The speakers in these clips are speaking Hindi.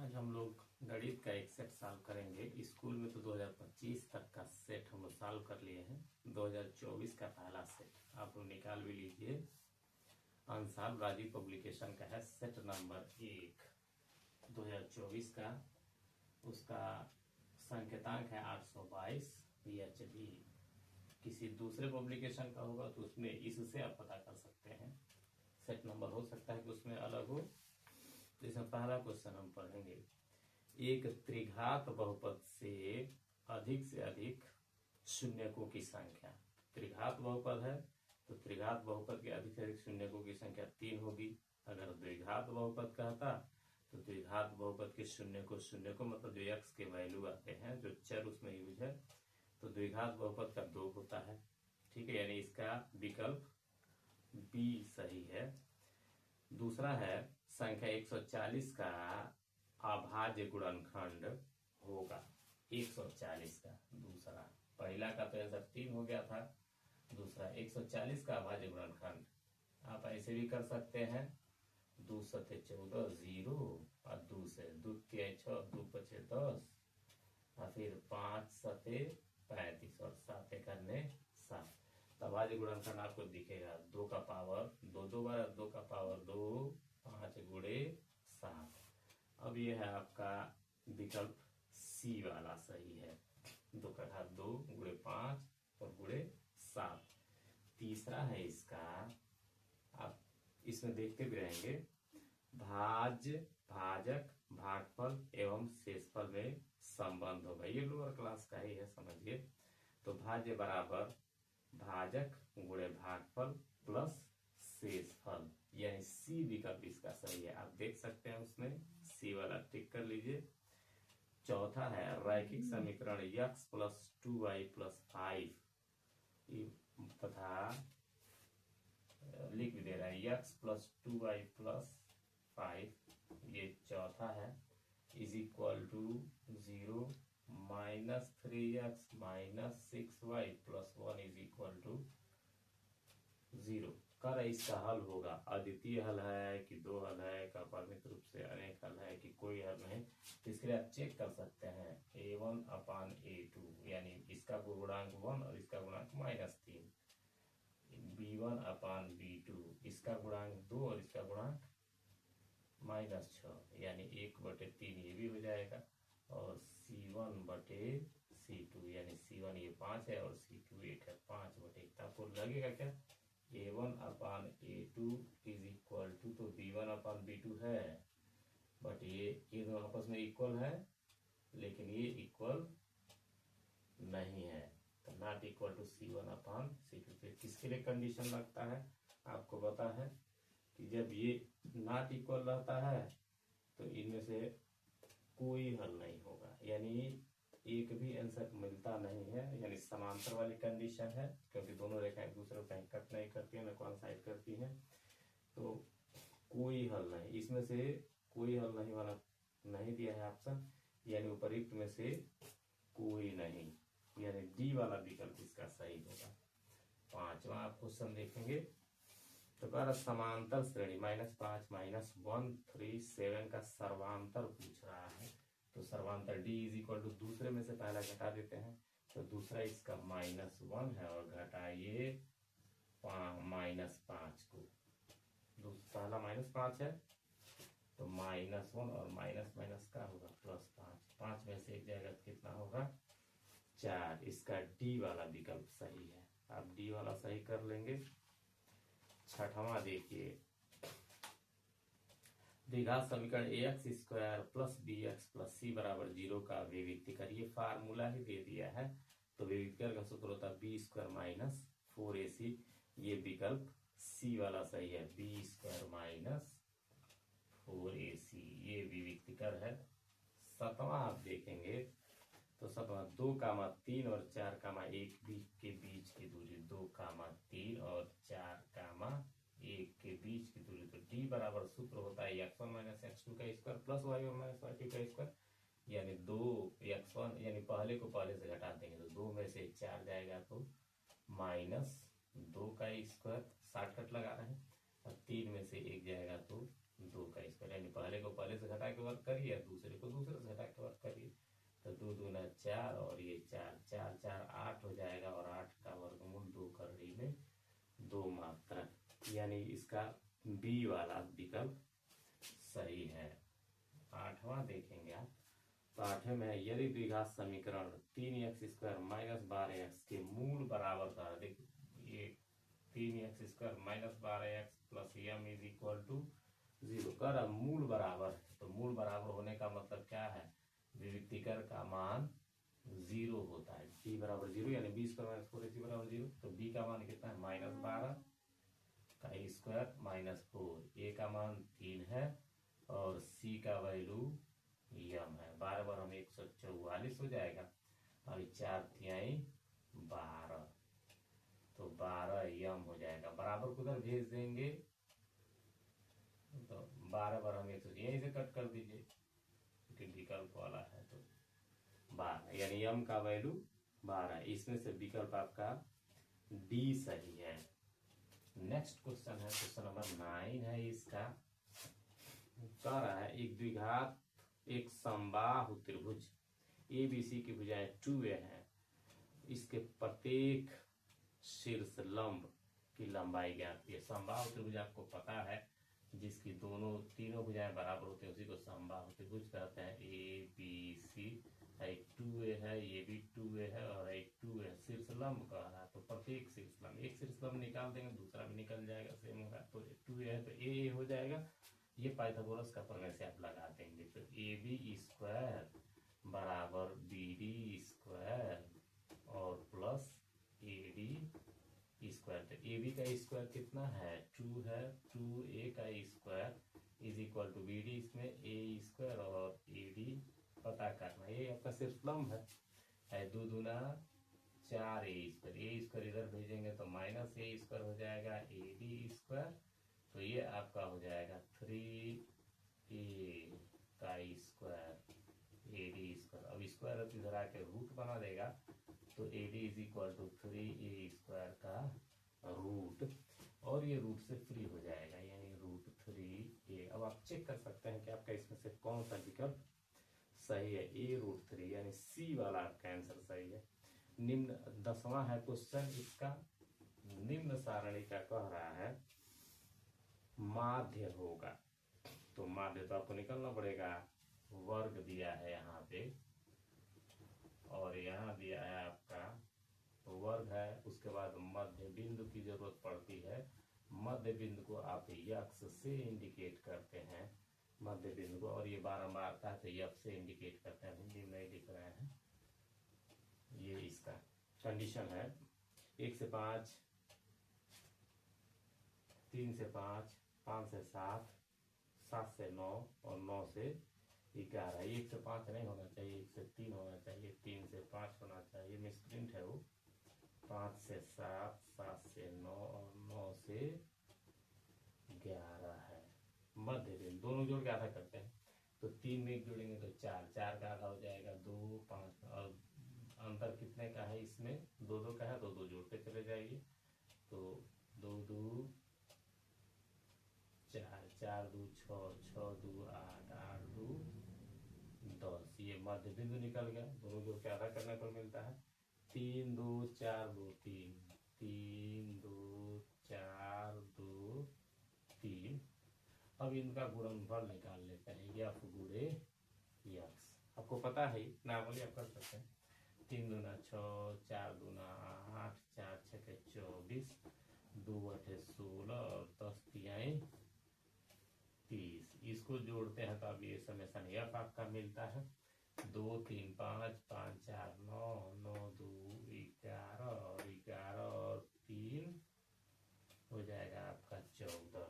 आज हम लोग गणित का एक सेट सॉल्व करेंगे। स्कूल में तो 2025 तक का सेट हम लोग सॉल्व कर लिए हैं। 2024 का पहला सेट आप लोग निकाल भी लीजिए। अनसॉल्व राजीव पब्लिकेशन का है, सेट नंबर 1 2024 का। उसका संकेतांक है 822 PHB। किसी दूसरे पब्लिकेशन का होगा तो उसमें इससे आप पता कर सकते हैं। सेट नंबर हो सकता है कि उसमें अलग हो। तो इसमें पहला क्वेश्चन हम पढ़ेंगे। एक त्रिघात बहुपद से अधिक शून्यकों की संख्या। त्रिघात बहुपद है तो त्रिघात बहुपद के अधिक से अधिक शून्यकों की संख्या 3 होगी। अगर द्विघात बहुपद कहता तो द्विघात बहुपद के शून्य को मतलब जो x के वैल्यू आते हैं, जो चर उसमें यूज है, तो द्विघात बहुपद का 2 होता है। ठीक है, यानी इसका विकल्प बी सही है। दूसरा है संख्या 140 का अभाज्य गुणनखंड होगा। 140 का दूसरा, पहला का तो आंसर 3 हो गया था। दूसरा 140 का अभाज्य गुणनखंड आप ऐसे भी कर सकते हैं। 2 सते 14 0 और 2 से 2 के 6 2 पचे 10 और फिर 5 सते 35 और 7 करने 7। अभाज्य गुणनखंड आपको दिखेगा 2 का पावर 2 2 बार 2 का पावर 2 5 गुणे 7। अब ये है आपका विकल्प सी वाला सही है। 2 का घात 2 गुणे 5 और गुणे 7। तीसरा है इसका, आप इसमें देखते भी रहेंगे, भाजक भागफल एवं शेषफल में संबंध होगा। ये लोअर क्लास का ही है, समझिए। तो भाज्य बराबर भाजक गुणे भागफल प्लस शेषफल, यानी सी विकल्प इसका सही है। आप देख सकते हैं उसमें सी वाला टिक कर लीजिए। चौथा है रैखिक समीकरण x प्लस 2y प्लस 5 तथा लिख भी दे रहा है x प्लस 2y प्लस 5, ये चौथा है, is equal to 0 minus 3x minus 6y plus 1 is equal to 0। कर इसका हल होगा। अद्वितीय हल है कि दो हल है, का परिमित रूप से अनेक हल है कि कोई हल नहीं, तो इसके लिए आप चेक कर सकते हैं। a1 अपान a2, यानी इसका गुणांक 1 और इसका गुणांक -3। b1 अपान b2, इसका गुणांक 2 और इसका गुणांक -6, यानी 1/3 ये भी हो जाएगा। और c1/c2, यानी c1 ये 5 है और c2 1 है, 5/1। आपको लगेगा क्या a1 upon a2 is equal to, तो b1 अपान b2 है, बट ये दोनों आपस में इक्वल है, लेकिन ये इक्वल नहीं है, तो not equal to c1 upon c2। फिर किसके लिए कंडीशन लगता है आपको पता है कि जब ये नॉट इक्वल रहता है तो इनमें से कोई हल नहीं होगा, यानी एक भी आंसर मिलता नहीं है, यानी समांतर वाली कंडीशन है, क्योंकि दोनों रेखाएं एक दूसरे को कहीं कट नहीं करती है, न कोइंसाइड करती हैं, तो कोई हल नहीं, इसमें से कोई हल नहीं वाला नहीं दिया है ऑप्शन, यानी उपयुक्त में से कोई नहीं, यानी डी वाला विकल्प इसका सही होगा। पांचवा आप क्वेश्चन देखेंगे तो कह रहा समांतर श्रेणी -5 -1 3 7 का सर्वांतर पूछ रहा है। तो सर्वांतर डी इज इक्वल टू, दूसरे में से पहला घटा देते हैं, तो दूसरा इसका -1 है और घटाइए -5 को। पहला -5 है तो -1 और माइनस माइनस का होगा +5, 5 में से एक जाएगा तो कितना होगा 4। इसका डी वाला विकल्प सही है। आप डी वाला सही कर लेंगे। छठवां देखिए, द्विघात समीकरण ax square plus bx plus c बराबर 0 का विविक्तीकर, ये फार्मूला ही दे दिया है, तो विविक्तीकर का सूत्र होता है b स्क्वायर माइनस 4ac। ये विकल्प c वाला सही है, b स्क्वायर माइनस 4ac, ये विविक्तीकर है। सातवां आप देखेंगे तो सातवां 2, 3 और 4, 1 के बीच की दूरी, 2, 3 और 4, 1 के बीच की दूरी, तो डी बराबर सूत्र होता है x1 माइनस x2 का square plus y1 minus y2 का स्क्वायर, यानी 2x1, यानी पहले को पहले से घटा देंगे तो 2 में से 4 जाएगा तो -2 का स्क्वायर, शॉर्टकट लगा रहे हैं, और 3 में से 1 जाएगा तो 2 का स्क्वायर, यानी पहले को पहले से घटा के वर्क करिए, दूसरे को दूसरे से घटा के वर्क करिए। तो 2 दूना 4 और ये 4, 4 4 8 हो जाएगा, और 8 का वर्गमूल 2 करड़ी में 2 मात्रा, यानी इसका बी वाला विकल्प सही है। 8वां देखेंगे आप, तो 8वें में है, यदि द्विघात समीकरण 3x² माइनस 12x के मूल बराबर था, देखिए ये 3x² minus 12x plus m is equal to 0 कर मूल बराबर है, तो मूल बराबर होने का मतलब क्या है, विविक्तिकर का मान 0 होता है, b बराबर 0, यानी b² माइनस 4ac बराबर 0। तो b का मान कितना है, -12 का स्क्वायर माइनस 4, a का मान 3 है और c का वैल्यू यम है। 12 बार हम 144 हो जाएगा, और 4 तिहाई 12, तो 12 यम हो जाएगा। बराबर को उधर भेज देंगे, तो 12 बार हम 100 यहीं से कट कर दीजिए, क्योंकि विकल्प वाला है, तो 12, यानी यम का वैल्यू 12। इसमें से विकल्प आपका डी सही है। नेक्स्ट क्वेश्चन है, क्वेश्चन नंबर 9 है इसका। कह रहा है एक द्विघात एक समबाहु त्रिभुज एबीसी की भुजाएं 2a है, इसके प्रत्येक शीर्ष लंब की लंबाई ज्ञात की है। समबाहु त्रिभुज आपको पता है, जिसकी तीनों भुजाएं बराबर होती है, उसी को समबाहु त्रिभुज कहते हैं। ए बी सी, एक 2a है, ये भी 2a है और एक 2a है, शीर्ष लंब कह रहा है, तो प्रत्येक शीर्ष लंब, एक शीर्ष लंब निकाल देंगे, दूसरा भी निकल जाएगा, सेम होगा, तो 2a है तो a हो जाएगा। ये पाइथागोरस का प्रमेय से आप लगा देंगे, तो ab² बराबर bd² और प्लस ad²। तो ab का स्क्वायर कितना है, 2 है, 2a का square is equal to bd, इसमें a² और ad पता करना, ये आपका सिर्फ लंब है। 2 दूना 4a², a² इधर भेजेंगे तो माइनस a² हो जाएगा, ad², तो ये आपका हो जाएगा 3a का स्क्वायर ad²। अब स्क्वायर इधर आके रूट बना देगा, तो ad is equal to 3a² का रूट, और ये रूट से फ्री हो जाएगा, यानी √3a। अब आप चेक कर सकते हैं कि आपका इसमें से कौन सा विकल्प सही है, a√3, यानी सी वाला आपका आंसर सही है। निम्न 10वां है क्वेश्चन इसका, निम्न सारणी का कह रहा है माध्य होगा, तो माध्य तो आपको निकलना पड़ेगा, वर्ग दिया है यहाँ पे और यहाँ दिया है आपका वर्ग है, उसके बाद मध्य बिंदु की जरूरत पड़ती है। मध्य बिंदु को आप यक्ष से इंडिकेट करते हैं, मध्य बिंदु को, और ये बारंबार आता है तो यक्ष से इंडिकेट करते हैं, हिंदी में लिख रहे हैं। ये इसका कंडीशन है, 1 से 5, 3 से 5, 5 से 7, 7 से 9 और 9 से 11। 1 से 5 नहीं होना चाहिए, 1 से 3 होना चाहिए, 3 से 5 होना चाहिए, मिसप्रिंट है वो। 5 से 7, 7 से 9 और 9 से 11 है। मध्य बिंदु दोनों जोड़ के आधा करते हैं, तो 3 में एक जोड़ेंगे तो 4, 4 का आधा हो जाएगा 2, 5, और अंतर कितने का है इसमें, 2 2 का है, 2 2 जोड़ते चले जाइए, तो 2 2 4, 4 2 6, 6 2 8, 8 2 10, ये मध्य बिंदु निकल गया, दोनों जोड़ के आधा करने पर मिलता है 3 2 4 2 3, 3 2 4 2 3। अब इनका गुणनफल निकाल लेते हैं, यफ गुणे यक्स, आपको पता है नॉर्मली आप कर सकते हैं। 3 दूना 6, 4 दूना 8, 4 6 24, 2 8 16 और 10 तिहाई 30। इसको जोड़ते हैं तो अब ये समेसन एफ आपका मिलता है 2 3 5, 5 4 9, 9 2 11 और 11 और 3 हो जाएगा आपका 14।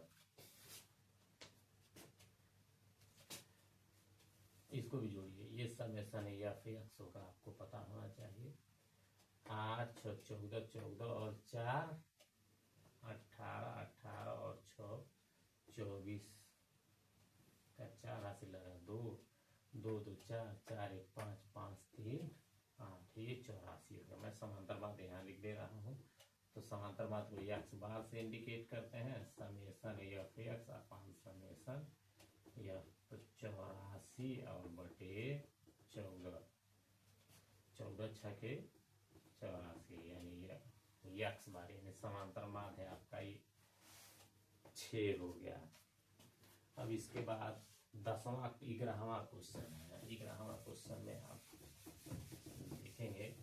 इसको भी जोड़िए, ये समेसन एफ एक्स होगा, आपको पता होना चाहिए। 8 6 14, 14 और 4 18, 18 और 6 24 का 4 हासिल लगा, 2 2 2 4, 4 1 5, 5 3 8, ये 84 होगा। मैं समांतर बात यहाँ लिख दे रहा हूँ, तो समांतर बात को यक्स बार से इंडिकेट करते हैं, समेसन एफ एक्स अपान समेसन यह तो 84 और बटे 14, 14 छके 84, यानी यक्स बार यानी समांतर माध्य है आपका ये 6 हो गया। अब इसके बाद 11वां क्वेश्चन है। 11वां क्वेश्चन में आप देखेंगे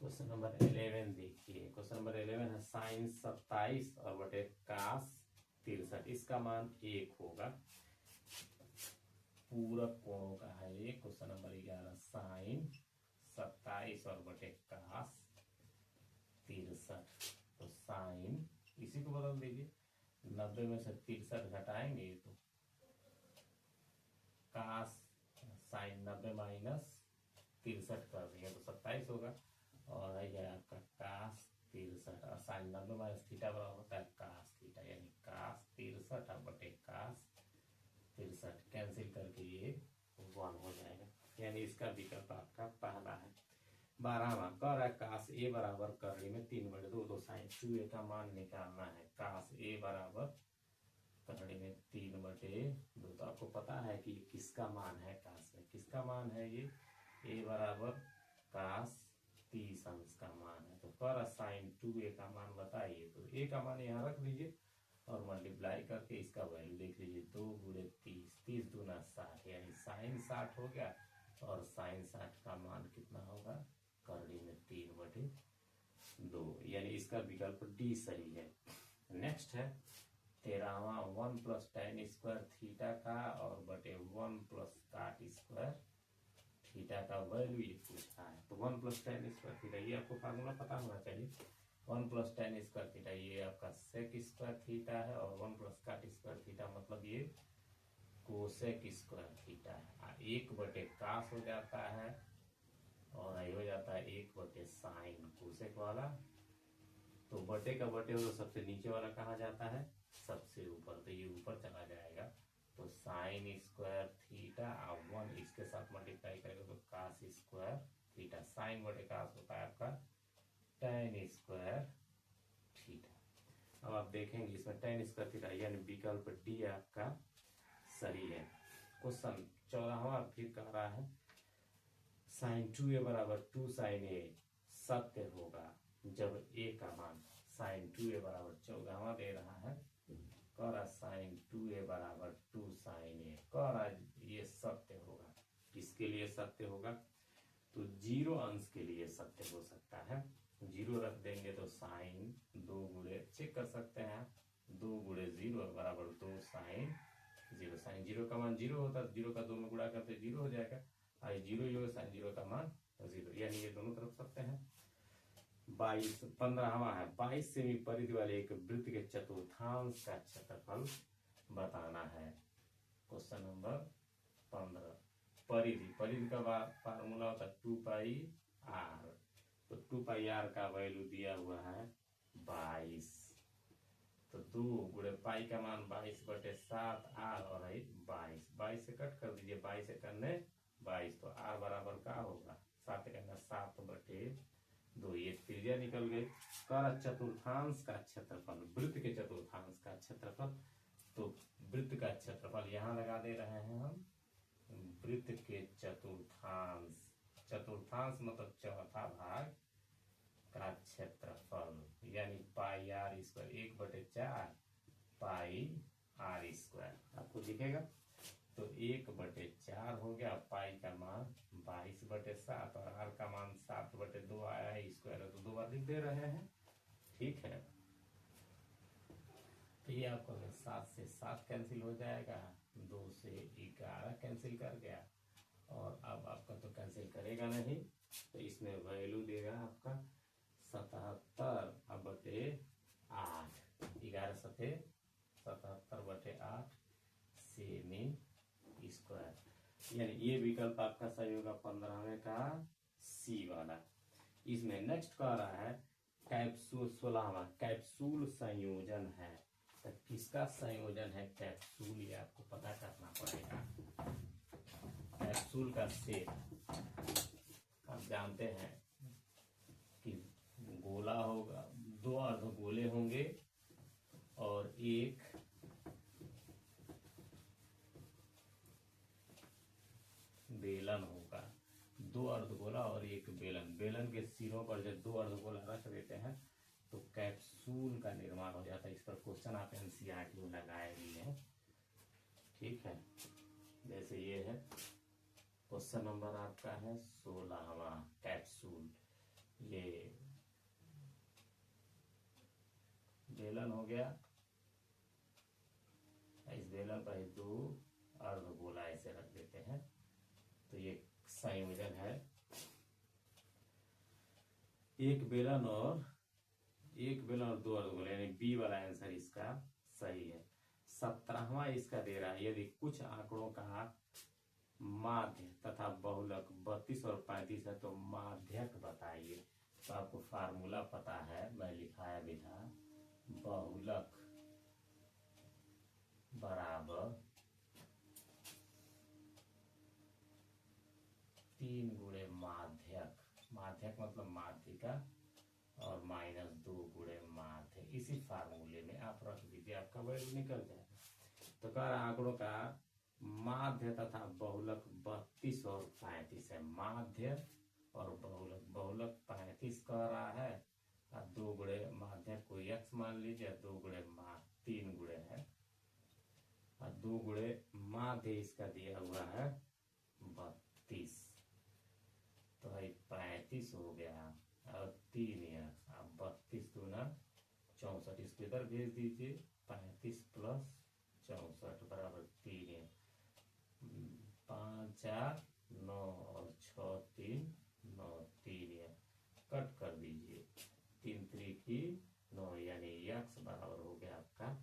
क्वेश्चन नंबर 11। देखिए क्वेश्चन नंबर 11 है साइन 27 और बटे कास 63। इसका मान 1 होगा। पूरक कोणों का है ये। क्वेश्चन नंबर 11 साइन 27 और बटे कास 63। तो साइन इसी को बदल दीजिए, 90 में से 63 घटाएंगे तो कास साइन 90 माइनस 63 कर देंगे तो 27 होगा। और है आपका कास 63 और साइन 90 माइनस थीटा बराबर होता है कास थीटा, यानी कास 63 और बटे कास 63 कैंसिल करके ये 1 हो जाएगा। यानी इसका विकल्प आपका पहला है। 12वां कह रहा है कास ए बराबर करड़ी में 3/2, तो साइन 2a का मान निकालना है। कास ए बराबर करड़ी में 3/2, तो आपको पता है कि किसका मान है। कास में किसका मान है ये, ए बराबर कास 30 का मान है। तो कर साइन 2a का मान बताइए, तो ए का मान यहाँ रख दीजिए और मल्टीप्लाई करके इसका वैल्यू देख लीजिए। 2 × 30, 30 दूना 60, यानी साइन 60 हो गया। और साइन 60 का मान कितना होगा, करड़ी में 3/2, यानी इसका विकल्प डी सही है। नेक्स्ट है 13वां 1 + tan² थीटा का और बटे 1 + cot² थीटा का वैल्यू ये पूछा है। तो 1 + tan² थीटा, ये आपको फार्मूला पता होना चाहिए। 1 + tan² थीटा ये आपका sec² थीटा है और 1 + cot² थीटा मतलब ये cosec² थीटा है। 1/cos हो जाता है और ये हो जाता है 1/sin कोसेक वाला। तो बटे का बटे हो तो सबसे नीचे वाला कहाँ जाता है, सबसे ऊपर, तो ये ऊपर चला जाएगा। तो sin² थीटा और 1 इसके साथ मल्टीप्लाई करेगा तो cos² थीटा। साइन बटे कास होता है आपका tan² थीटा। अब आप देखेंगे इसमें tan² थीटा, यानी विकल्प डी आपका सही है। क्वेश्चन 14वां फिर कह रहा है साइन 2a बराबर 2 sin a सत्य होगा जब a का मान साइन 2a बराबर 14वां दे रहा है। कह रहा साइन 2a बराबर 2 sin a, कह रहा ये सत्य होगा। किसके लिए सत्य होगा, तो 0 अंश के लिए सत्य हो सकता है। 0 रख देंगे तो साइन 2 × चेक कर सकते हैं, 2 × 0 बराबर 2 sin 0। साइन 0 का मान 0 होता है, 0 का 2 में गुणा करते 0 हो जाएगा। आई 0 ही होगा, साइन 0 का मान 0, यानी ये दोनों तरफ सकते हैं। 15वां है 22 सेमी परिधि वाले एक वृत्त के चतुर्थांश का क्षेत्रफल बताना है। क्वेश्चन नंबर 15 परिधि का फार्मूला होता है 2πr। तो 2πr का वैल्यू दिया हुआ है 22। तो 2 × पाई का मान 22/7 r और 22, 22 से कट कर दीजिए, 22 से करने 22, तो r बराबर क्या होगा, 7 करना 7/2, ये त्रिज्या निकल गई। कर चतुर्थांश का क्षेत्रफल, वृत्त के चतुर्थांश का क्षेत्रफल, तो वृत्त का क्षेत्रफल यहाँ लगा दे रहे हैं हम। वृत्त के चतुर्थांश, चतुर्थांश मतलब चौथा भाग का क्षेत्रफल, यानी πr², 1/4 πr²। आपको दिखेगा तो 1/4 हो गया। पाई का मान 22/7 और r का मान 7/2 आया है, स्क्वायर है तो 2 बार लिख दे रहे हैं। ठीक है, तो ये आपको 7 से 7 कैंसिल हो जाएगा, 2 से 11 कैंसिल कर गया, और अब आपका तो कैंसिल करेगा नहीं, तो इसमें वैल्यू देगा आपका 77/8, 11 सते 77/8 सेमी स्क्वायर, यानी ये विकल्प आपका सही होगा 15वें का सी वाला। इसमें नेक्स्ट कह रहा है कैप्सूल, 16वां कैप्सूल संयोजन है। तो किसका संयोजन है कैप्सूल, ये आपको पता करना पड़ेगा। कैप्सूल का शेप आप जानते हैं कि गोला होगा, 2 अर्धगोले होंगे एक बेलन होगा, दो अर्धगोला और एक बेलन। बेलन के सिरों पर जब दो अर्धगोला रख देते हैं तो कैप्सूल का निर्माण हो जाता है। इस पर क्वेश्चन आप एनसीईआरटी में लगाए भी हैं, ठीक है। जैसे ये है क्वेश्चन नंबर आपका है 16वां, कैप्सूल। ये बेलन हो गया, इस बेलन पर ही दो अर्धगोला ऐसे रख देते हैं तो ये संयोजन है। एक बेलन और दो अर्धगोले, यानी बी वाला आंसर इसका सही है। 17वां इसका दे रहा है, यदि कुछ आंकड़ों का माध्य तथा बहुलक 32 और 35 है तो माध्यक बताइए। तो आपको फार्मूला पता है, मैं लिखाया भी था। बहुलक बराबर 3 गुणे माध्यक, माध्यक मतलब माध्यिका, और -2 गुणे माध्य। इसी फार्मूले में आप रख दीजिए, आपका वैल्यू निकल जाएगा। तो कह रहा आंकड़ों का माध्य तथा बहुलक 32 और 35 है। माध्य और बहुलक, बहुलक 35 कह रहा है और 2 गुणे माध्यक को x मान लीजिए, 2 गुणे 3 गुणे है और 2 गुणे माध्य इसका दिया हुआ है 32, तो भाई 35 हो गया और 3 x, अब 32 दूना 64, इसको इधर भेज दीजिए। 35 प्लस 64 बराबर 3 है। 5 4 9 और 6 3 9, 3 है, कट कर दीजिए। 3 3 की 9, यानी x बराबर हो गया आपका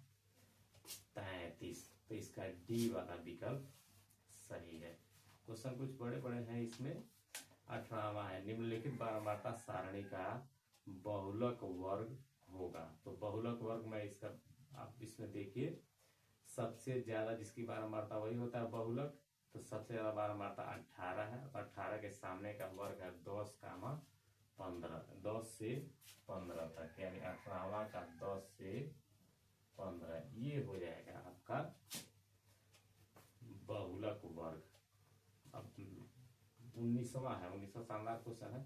33। तो इसका डी वाला विकल्प सही है। क्वेश्चन कुछ बड़े बड़े हैं इसमें। 18वां है, निम्नलिखित बारंबारता सारणी का बहुलक वर्ग होगा। तो बहुलक वर्ग में इसका, आप इसमें देखिए, सबसे ज्यादा जिसकी बारंबारता वही होता है बहुलक। तो सबसे ज्यादा बारंबारता 18 है, 18 के सामने का वर्ग है 10, 15, 10 से 15 तक, यानी 18वां का 10 से 15, ये हो जाएगा आपका बहुलक वर्ग। अब 19वां है, 19वां शानदार क्वेश्चन है।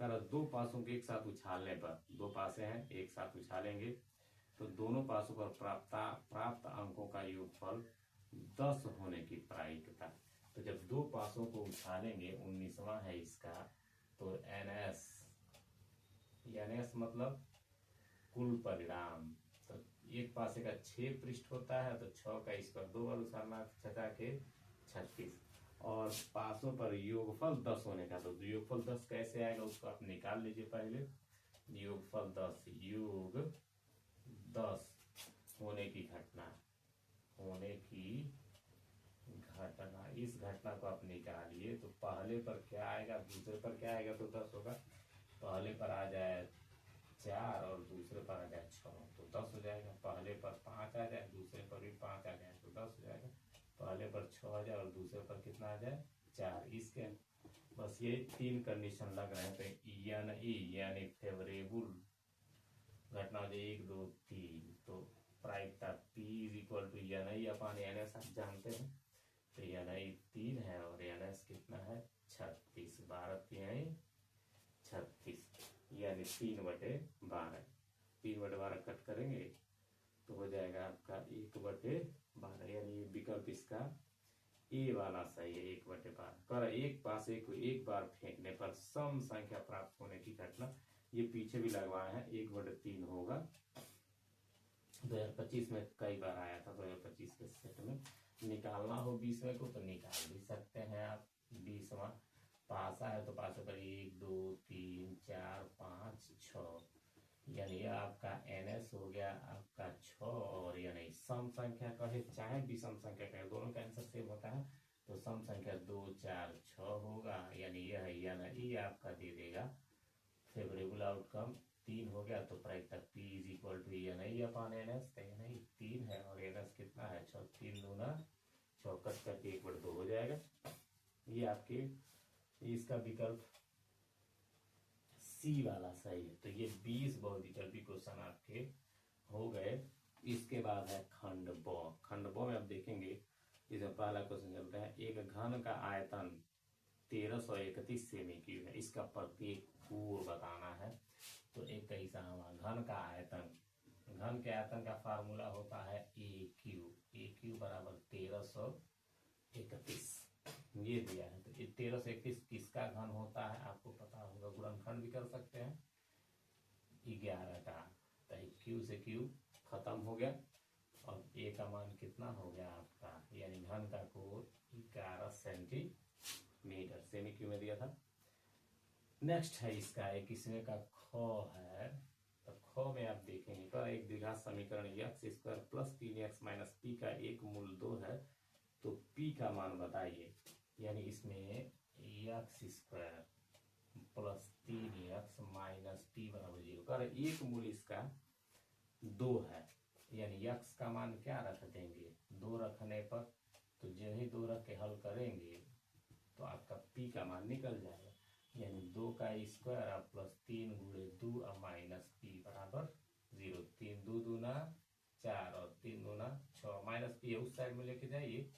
कर दो पासों के एक साथ उछालने पर, दो पासे हैं एक साथ उछालेंगे तो दोनों पासों पर प्राप्त अंकों का योगफल 10 होने की प्रायिकता। तो जब दो पासों को उछालेंगे, 19वां है इसका, तो एनएस मतलब कुल परिणाम। तो एक पासे का 6 पृष्ठ होता है, तो 6 का इस पर 2 बार उछालना, 6 के 36, और पासों पर योगफल 10 होने का। तो योगफल 10 कैसे आएगा उसको आप निकाल लीजिए पहले। योगफल 10, योग 10 होने की घटना, इस घटना को आप निकालिए। तो पहले पर क्या आएगा, दूसरे पर क्या आएगा, तो 10 होगा। पहले पर आ जाए 4 और दूसरे पर आ जाए 6, तो 10 हो जाएगा। पहले पर 5 आ जाए, दूसरे पर भी 5 आ जाए, तो 10 हो जाएगा। पहले पर 6 आ जाए और दूसरे पर कितना आ जाए, 4। इसके बस ये 3 कंडीशन लग रहे हैं। तो यानी फेवरेबल घटना हो जाए 1 2 3, तो प्रायिकता P = NI/NS आप जानते हैं। तो NI 3 है और NS कितना है 36, 12 36, यानी 3/12। 3/12 कट करेंगे तो हो जाएगा आपका 1/12, यानी विकल्प इसका ए वाला सही है। 1/12 कर एक पासे को एक बार फेंकने पर सम संख्या प्राप्त होने की घटना, ये पीछे भी लगवाए हैं, 1/3 होगा। 2025 में कई बार आया था। 2025 के सेट में निकालना हो 20वें को तो निकाल भी सकते हैं आप। 20वां पासा है तो पासे पर 1 2 3 4 5 6, यानी आपका NS हो गया आपका 6, और यानी सम संख्या कहे चाहे विषम संख्या कहे, दोनों का आंसर सेम होता है। तो सम संख्या 2 4 6 होगा, यानी यह आपका दे देगा फेवरेबल आउटकम। 3 हो गया तो प्रायिकता P = NI/NS, तो NI 3 है और NS कितना है 6, 3 दूना 6, कट करके 1/2 हो जाएगा। ये आपके इसका विकल्प सी वाला सही है। तो ये 20 बहुविकल्पी क्वेश्चन आपके हो गए इसके बाद है खंड ब। खंड ब में आप देखेंगे इसमें पहला क्वेश्चन चलता है, एक घन का आयतन 1331 सेमी क्यूब है, इसका प्रत्येक कोण बताना है। तो एक कैसा हुआ, घन का आयतन, घन के आयतन का फार्मूला होता है ए क्यू बराबर 1331, ये दिया है। तो 1331 किसका घन होता है आपको पता होगा, गुणनखंड भी कर सकते हैं 11 का। तो क्यू से क्यू खत्म हो गया और ए का मान कितना हो गया आपका, यानी घन का कोण 11 सेंटीमीटर, सेमी क्यू में दिया था। नेक्स्ट है इसका 21वें का ख है। तो ख में आप देखेंगे तो एक द्विघात समीकरण x square plus 3x minus P का एक मूल 2 है, तो पी का मान बताइए। यानी इसमें x square plus 3x minus P बराबर 0 कर एक मूल इसका 2 है, यानी x का मान क्या रख देंगे 2 रखने पर, तो जो ही 2 रख के हल करेंगे तो आपका p का मान निकल जाएगा, यानी 2 का स्क्वायर और प्लस 3 गुणे 2 और माइनस p बराबर 0। 3 2 दूना 4 और 3 दूना 6, माइनस p उस साइड में लेके जाइए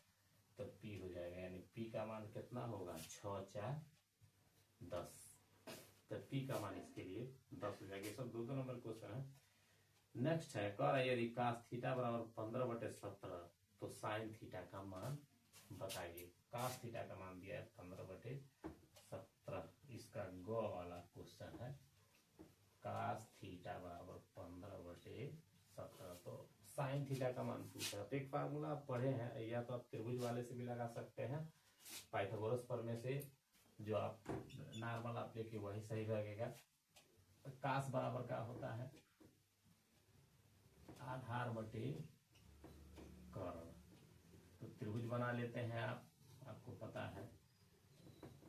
तो p हो जाएगा, यानी p का मान कितना होगा 6 4 10। तो p का मान इसके लिए 10 हो जाएगा। सब 2 नंबर क्वेश्चन है। नेक्स्ट है कह रहा है यदि cos थीटा बराबर 15/17 तो साइन थीटा का मान बताइए। cos थीटा का मान दिया है 15/17, इसका ग वाला क्वेश्चन है। cos थीटा बराबर 15/17 तो साइन थीटा का मान पूछा है। तो एक फार्मूला आप पढ़े हैं, या तो आप त्रिभुज वाले से भी लगा सकते हैं, पाइथागोरस प्रमेय से, जो आप नॉर्मल आप लेके वही सही लगेगा। cos बराबर क्या होता है, आधार बटे कर्ण। तो त्रिभुज बना लेते हैं आप, आपको पता है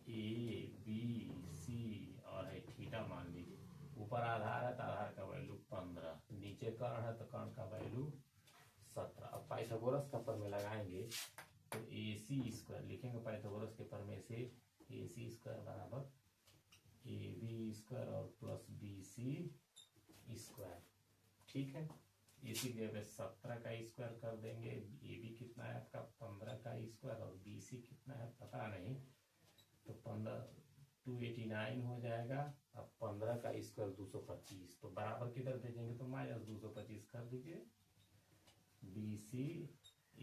ए बी सी और है थीटा मान लीजिए। ऊपर आधार है तो आधार का वैल्यू 15, नीचे कर्ण है तो कर्ण का वैल्यू 17। अब पाइथागोरस का प्रमेय लगाएंगे तो ए सी स्क्वायर लिखेंगे पाइथागोरस के प्रमेय से, ए सी स्क्वायर बराबर ए बी स्क्वायर और प्लस बी सी स्क्वायर। ठीक है, इसी जगह 17 का स्क्वायर कर देंगे, ए बी कितना है आपका 15 का स्क्वायर और बी सी कितना है पता नहीं, तो 15 289 हो जाएगा। अब 15 का स्क्वायर 225, तो बराबर किधर भेजेंगे तो माइनस 225 कर दीजिए बी सी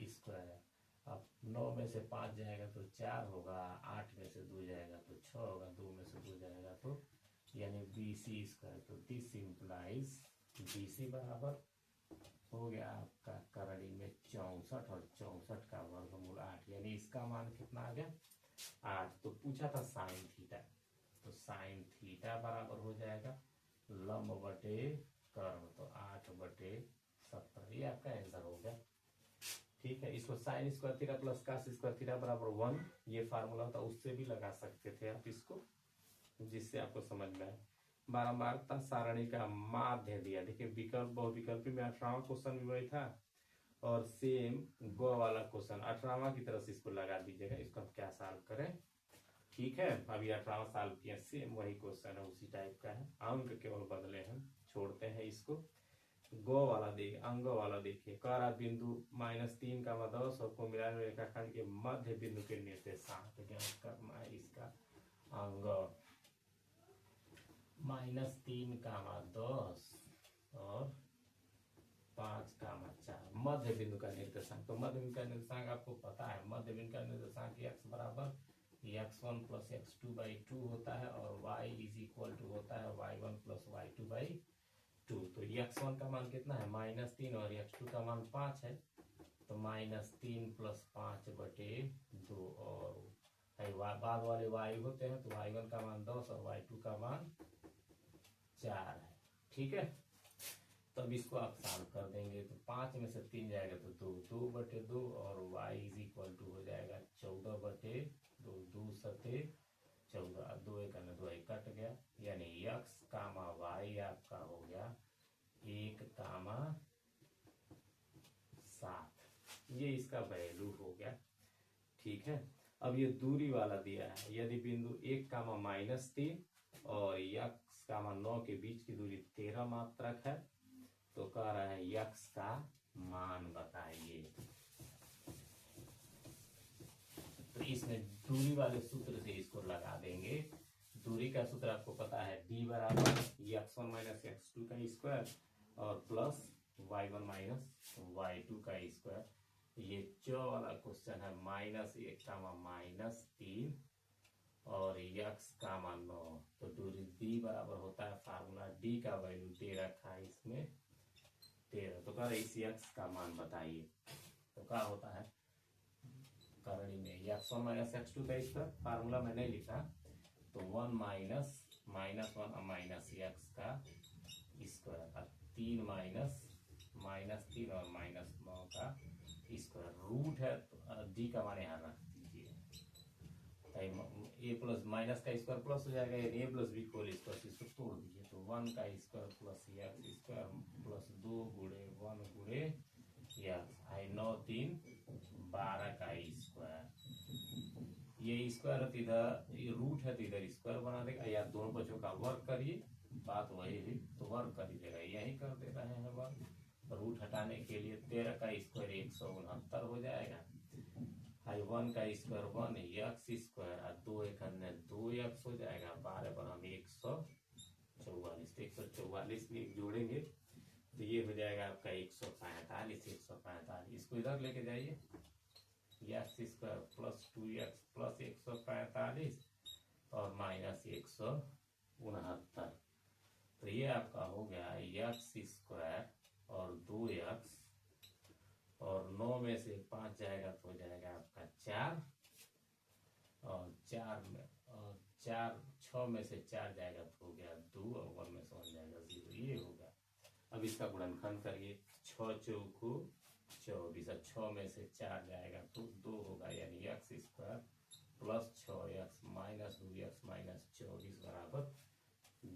स्क्वायर। अब 9 में से 5 जाएगा तो 4 होगा, 8 में से 2 जाएगा तो 6 होगा, 2 में से 2 जाएगा तो यानी बी सी स्क्वायर। तो दिस इंप्लाइज बी सी बराबर हो गया आपका करड़ी में 64 और 64 का वर्गमूल 8, यानी इसका मान कितना आ गया 8। तो पूछा था साइन थीटा, तो साइन थीटा बराबर हो जाएगा लंब बटे कर्ण, तो 8/17, ये आपका आंसर हो गया। ठीक है, इसको sine square theta plus cos square theta बराबर 1, ये फार्मूला होता, उससे भी लगा सकते थे आप इसको, जिससे आपको समझ में आए। बारंबारता सारणी का माध्य दिया, देखिए विकल्प बहुविकल्पी में 18वां क्वेश्चन भी वही था, और सेम ग वाला क्वेश्चन 18वां की तरह से इसको लगा दीजिएगा। इसको हम क्या सॉल्व करें, ठीक है, अभी 18वां सॉल्व किया, सेम वही क्वेश्चन है, उसी टाइप का है, अंक केवल बदले हैं, छोड़ते हैं इसको। गो वाला देखिए, अंग वाला देखिए, कह रहा बिंदु -3 का 10 और को मिलान रेखाखंड के मध्य बिंदु के निर्देशांक ज्ञात करना है। इसका अंग -3 का 10 और 5 का 4, मध्य बिंदु का निर्देशांक। तो मध्य बिंदु का निर्देशांक आपको पता है, मध्य बिंदु का निर्देशांक x बराबर x1 प्लस x2/2 होता है और y इज इक्वल टू होता है y1 प्लस y2/2। तो x1 का मान कितना है -3 और x2 का मान 5 है, तो -3 प्लस 5/2 और बाद वाले y होते हैं, तो y1 का मान 10 और y2 का मान 4 है। ठीक है, तब इसको आप सॉल्व कर देंगे तो 5 में से 3 जाएगा तो 2/2 और y इज इक्वल टू हो जाएगा 14/2, 2 सते 14, 2 1 2 कट गया, यानी x, y आपका हो गया 1, 7, ये इसका वैल्यू हो गया। ठीक है, अब ये दूरी वाला दिया है, यदि बिंदु 1, -3 और x, 9 के बीच की दूरी 13 मात्रक है, तो कह रहा है x का मान बताइए। तो इसमें दूरी वाले सूत्र से इसको लगा देंगे। दूरी का सूत्र आपको पता है, d बराबर x1 माइनस x2 का स्क्वायर और प्लस y1 माइनस y2 का स्क्वायर। ये चौ वाला क्वेश्चन है, -1 का -3 और x का मान 9। तो दूरी d बराबर होता है, फार्मूला d का वैल्यू दे रखा है इसमें 13। तो कह रहे इस x का मान बताइए। तो क्या होता है करणी में x1 माइनस x2 का स्क्वायर, फार्मूला में नहीं लिखा तो 1 माइनस -1 माइनस x का स्क्वायर, 3 -3 और -9 का स्क्वायर। रूट है तो d का मान यहाँ रख दीजिए। a प्लस माइनस का स्क्वायर प्लस हो जाएगा, यानी a plus b whole square, इसको तोड़ दीजिए तो 1 का square plus x square plus 2 गुणे 1 गुणे x, 9 3 12 का स्क्वायर। ये स्क्वायर है तो इधर, ये रूट है तो इधर स्क्वायर बना देगा, या दोनों बच्चों का वर्क करिए, बात वही है तो वर्क कर दीजिएगा, यही कर दे रहे हैं वर्क। रूट हटाने के लिए 13 का स्क्वायर 169 हो जाएगा, 1 का स्क्वायर 1 x स्क्वायर और 2 एक 2x हो जाएगा, 12 पर हम 144, तो 144 में जोड़ेंगे तो ये हो जाएगा आपका 145। इसको इधर लेके जाइए, x square plus 2x plus 145 और माइनस 169। तो ये आपका हो गया x स्क्वायर और 2x और 9 में से 5 जाएगा तो हो जाएगा आपका 4 और 6 में से 4 जाएगा तो हो गया 2 और 1 में से 1 जाएगा 0। ये होगा। अब इसका गुणनखंड करिए, 6 चौको 24, 6 में से 4 जाएगा तो 2 होगा, यानी x square plus 6x minus 2x minus 24 बराबर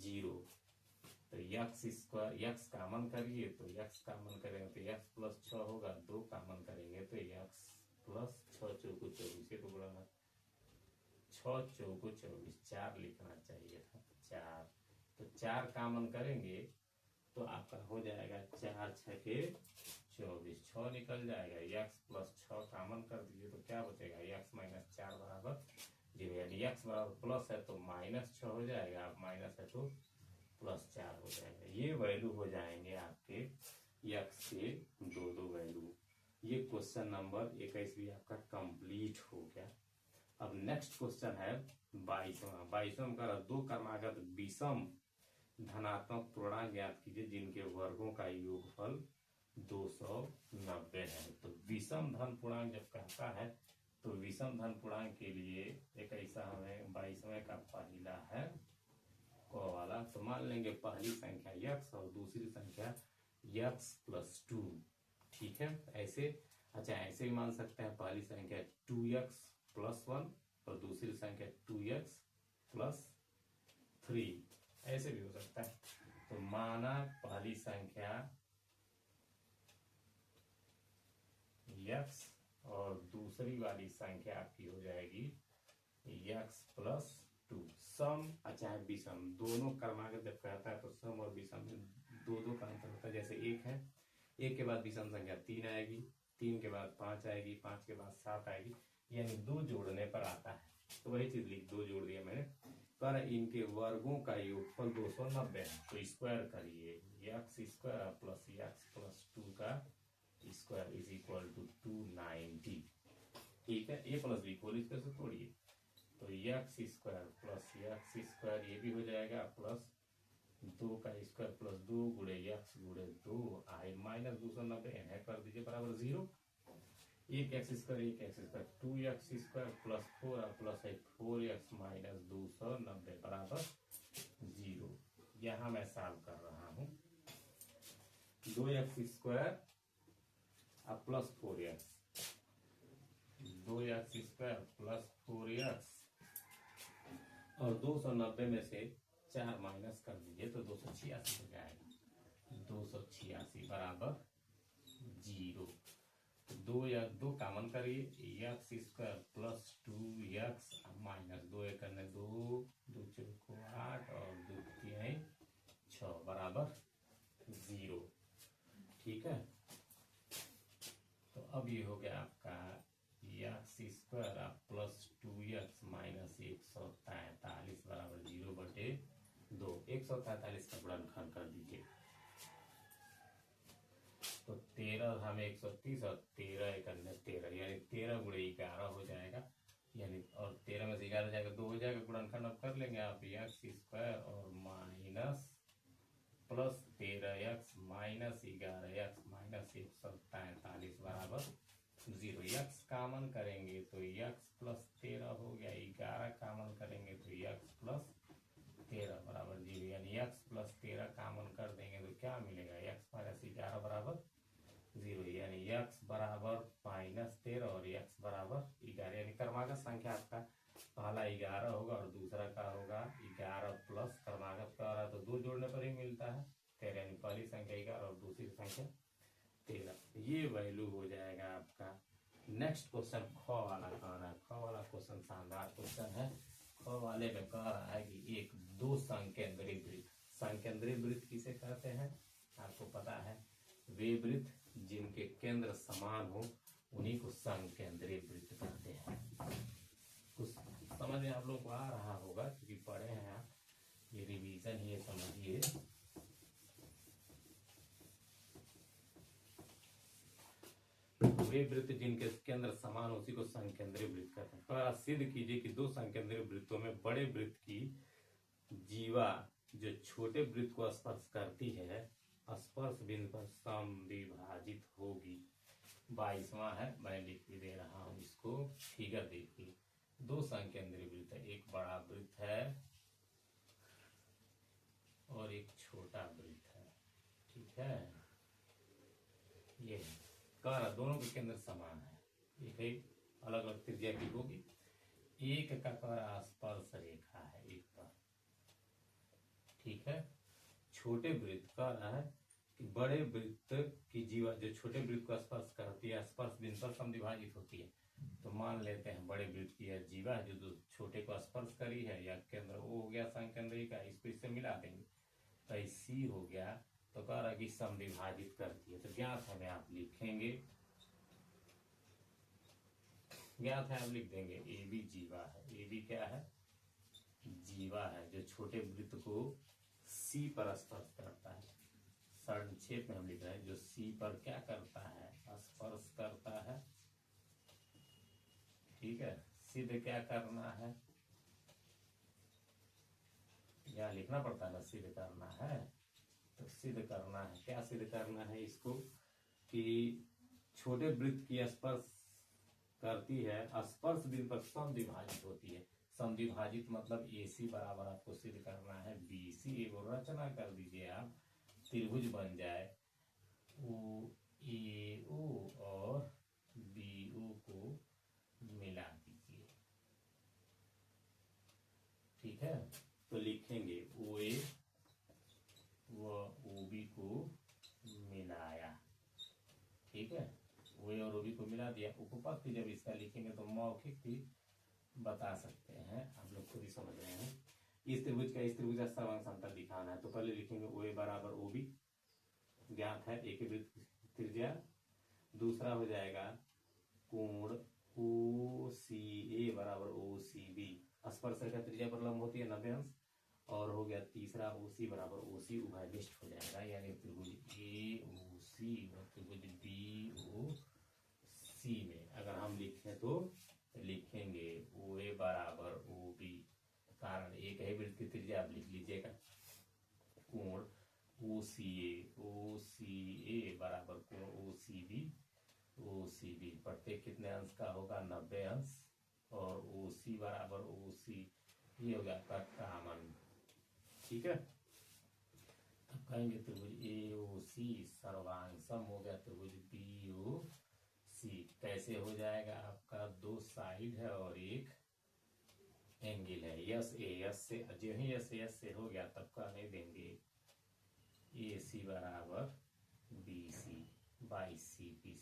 0। तो x स्क्वायर, x कामन करिए तो x कामन करेंगे तो x प्लस 6 होगा, 2 कामन करेंगे तो x प्लस 6 चौको 24 को गुणा 6 चौको 24, 4 लिखना चाहिए था 4। तो 4 कामन करेंगे तो आपका हो जाएगा 4 छके 24, 6 निकल जाएगा, x प्लस 6 कामन कर दीजिए तो क्या बचेगा, x माइनस 4 बराबर 0, यानी x बराबर प्लस है तो माइनस 6 हो जाएगा, अब माइनस है तो प्लस 4 हो जाएगा। ये वैल्यू हो जाएंगे आपके x के दो वैल्यू। ये क्वेश्चन नंबर 21 भी आपका कंप्लीट हो गया। अब नेक्स्ट क्वेश्चन है 22वां का 2 क्रमागत विषम धनात्मक पूर्णांक ज्ञात कीजिए जिनके वर्गों का योगफल 290 है। तो विषम धन पूर्णांक जब कहता है तो विषम धन पूर्णांक के लिए एक ऐसा हमें 22वें का पहला है को वाला, तो मान लेंगे पहली संख्या x और दूसरी संख्या x प्लस 2। ठीक है, ऐसे अच्छा ऐसे भी मान सकते हैं, पहली संख्या 2x प्लस 1 और दूसरी संख्या 2x प्लस 3, ऐसे भी हो सकता है। तो माना पहली संख्या x और दूसरी वाली संख्या आपकी हो जाएगी x प्लस 2। सम अच्छा है विषम, दोनों क्रमागत जब कहता है तो सम और विषम में दो का अंतर होता है। जैसे एक है, एक के बाद विषम संख्या 3 आएगी, 3 के बाद 5 आएगी, 5 के बाद 7 आएगी, यानी 2 जोड़ने पर आता है। तो वही चीज लिख 2 जोड़ दिया मैंने। पर इनके वर्गों का योगफल 290 है, तो स्क्वायर करिए, x square plus x plus 2 का स्क्वायर इज इक्वल टू 290। ठीक है, a प्लस बी को इसके से तोड़िए तो x square plus x square ये भी हो जाएगा, प्लस 2 का स्क्वायर प्लस 2 गुणे x गुणे 2 आई माइनस 290 है कर दीजिए बराबर 0। एक x square 2x square plus 4 plus है 4x माइनस 290 बराबर 0। यहाँ मैं सॉल्व कर रहा हूँ, 2x square plus 4x, 2x square plus 4x और 290 में से 4 माइनस कर दीजिए तो 286 हो जाएगा, 286 बराबर 0। 2 कामन करिए, x square plus 2x minus 2 एक 2, 2 चौको 8 और 2 तिहाई 6 बराबर 0। ठीक है, अब ये हो गया आपका एक्स स्क्वायर आप प्लस 2x माइनस 143 बराबर 0/2। 143 का गुणनखंड कर दीजिए तो 13 हमें 130 और 13 एक अन्य 13 यानी 13 गुणे 11 हो जाएगा। यानी और 13 में से 11 जाएगा 2 हो जाएगा। गुणनखंड अब कर लेंगे आप एक्स स्क्वायर और minus plus 13x minus 11x minus 143 बराबर 0। x कामन करेंगे तो x प्लस 13 हो गया। 11 कामन करेंगे तो x प्लस 13 बराबर 0। यानी x प्लस 13 कामन कर देंगे तो क्या मिलेगा x माइनस 11 बराबर 0। यानी x बराबर माइनस 13 और x बराबर 11। यानी क्रमागत संख्या आपका पहला 11 होगा और दूसरा का होगा 11 प्लस क्रमागत का रहा तो 2 जोड़ने पर ही मिलता है 13। यानी पहली संख्या 11 और दूसरी संख्या 13। ये वैल्यू हो जाएगा आपका। नेक्स्ट क्वेश्चन ख वाला कह रहा है। ख वाला क्वेश्चन शानदार क्वेश्चन है। ख वाले में कह रहा है कि एक दो संकेंद्री वृत्त। संकेंद्री वृत्त किसे कहते हैं आपको पता है। वे वृत्त जिनके केंद्र समान हो उन्हीं को संकेंद्री वृत्त कहते हैं। कुछ समझ में आप लोग को आ रहा होगा क्योंकि पढ़े हैं आप। ये रिवीजन ही समझिए। वे वृत्त जिनके केंद्र समान उसी को संकेंद्री वृत्त कहते हैं। तो सिद्ध कीजिए कि दो संकेंद्री वृत्तों में बड़े वृत्त की जीवा जो छोटे वृत्त को स्पर्श करती है स्पर्श बिंदु पर समद्विभाजित होगी। 22वां है, मैं लिख भी दे रहा हूं इसको। फिगर देखिए, दो संकेंद्री वृत्त है। एक बड़ा वृत्त है और एक छोटा वृत्त है। ठीक है, ये कह दोनों के केंद्र समान है। एक ही अलग अलग त्रिज्या की होगी। एक का कह स्पर्श रेखा है एक पर। ठीक है, छोटे वृत्त कह रहा है कि बड़े वृत्त की जीवा जो छोटे वृत्त को स्पर्श करती है स्पर्श बिंदु पर समद्विभाजित होती है। तो मान लेते हैं बड़े वृत्त की यह जीवा है जो छोटे को स्पर्श करी है या केंद्र वो हो गया संकेंद्री का। इसको इससे मिला देंगे तो सी हो गया। तो कह रहा कि समद्विभाजित करती है। तो ज्ञात हमें आप लिखेंगे, ज्ञात है आप लिख देंगे ए बी जीवा है। ए बी क्या है, जीवा है जो छोटे वृत्त को सी पर स्पर्श करता है। संक्षेप में हम लिख रहे हैं जो सी पर क्या करता है, स्पर्श करता है। ठीक है, सिद्ध क्या करना है, यहाँ लिखना पड़ता है ना, सिद्ध करना है। तो सिद्ध करना है, क्या सिद्ध करना है इसको कि छोटे वृत्त की स्पर्श करती है स्पर्श बिंदु पर समद्विभाजित होती है। समद्विभाजित मतलब AC बराबर आपको सिद्ध करना है BC। एगो रचना कर दीजिए आप, त्रिभुज बन जाए OAO और BO को मिला दीजिए। ठीक है, तो लिखेंगे OA व OB को मिलाया। ठीक है, OA और OB को मिला दिया। उपपत्ति जब इसका लिखेंगे तो मौखिक भी बता सकते हैं, आप लोग खुद ही समझ रहे हैं। इस त्रिभुज का इस त्रिभुज का सर्वांग समतल दिखाना है तो पहले लिखेंगे OA बराबर OB, ज्ञात है एक वृत्त त्रिज्या। दूसरा हो जाएगा कोण OCA बराबर OCB, स्पर्श रेखा त्रिज्या पर लंब होती है 90 अंश। और हो गया तीसरा OC बराबर OC, उभयनिष्ठ हो जाएगा। यानी त्रिभुज AOC और त्रिभुज BOC में अगर हम लिखें तो लिखेंगे OA बराबर OB, कारण एक है वृत्त की त्रिज्या आप लिख लीजिएगा। कोण OCA बराबर कोण OCB प्रत्येक कितने अंश का होगा, 90 अंश। और OC बराबर OC, ये हो गया आपका कामन। ठीक है, अब कहेंगे त्रिभुज AOC सर्वांग सम हो गया त्रिभुज BOC। कैसे हो जाएगा आपका, दो साइड है और एक एंगल है। यस से जो ही यस से हो गया तब कहने देंगे AC बराबर BC बाई CP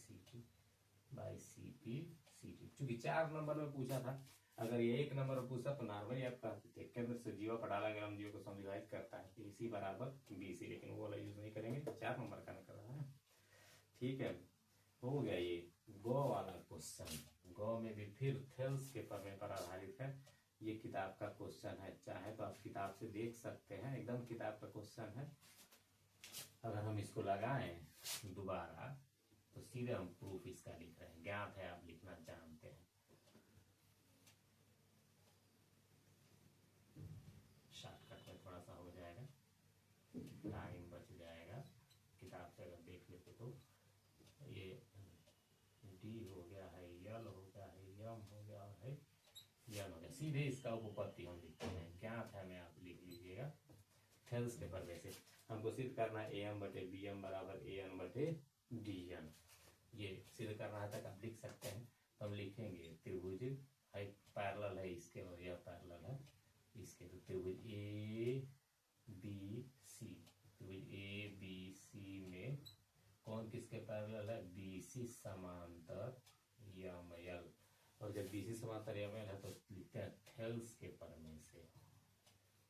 चूंकि 4 नंबर में पूछा था, अगर ये 1 नंबर में पूछा तो नॉर्मली आप कहते थे केंद्र से जीवा पर डालेंगे हम जीवा को समद्विभाजित करता है AC बराबर BC, लेकिन वो वाला यूज नहीं करेंगे, 4 नंबर का निकल रहा है। ठीक है, हो गया ये। गो वाला क्वेश्चन, गो में भी फिर थेल्स के प्रमेय पर आधारित है। ये किताब का क्वेश्चन है, चाहे तो आप किताब से देख सकते हैं, एकदम किताब का क्वेश्चन है। अगर हम इसको लगाएं दोबारा तो सीधे हम प्रूफ इसका लिख रहे हैं, ज्ञात है आप लिखना जानते हैं। शॉर्टकट में थोड़ा सा हो जाएगा, टाइम बच जाएगा। किताब से अगर देख लेते तो ये डी हो गया है, यल हो गया है, यम हो गया है, यन हो गया। सीधे इसका उपपत्ति हम लिखते हैं, ज्ञात है में आप लिख लीजिएगा। थेल्स के प्रमेय से हमको सिद्ध करना है एम बटे बी एम बराबर ए एन बटे डी एन। ये सिद्ध करना है तक आप लिख सकते हैं। तो हम लिखेंगे त्रिभुज है, पैरेलल है इसके और यह पैरेलल है इसके, तो त्रिभुज ए बी सी, त्रिभुज ए बी सी में कौन किसके पैरेलल है, बी सी समांतर यम यल। और जब बी सी समांतर यम यल है तो लिखते हैं थेल्स के प्रमेय से।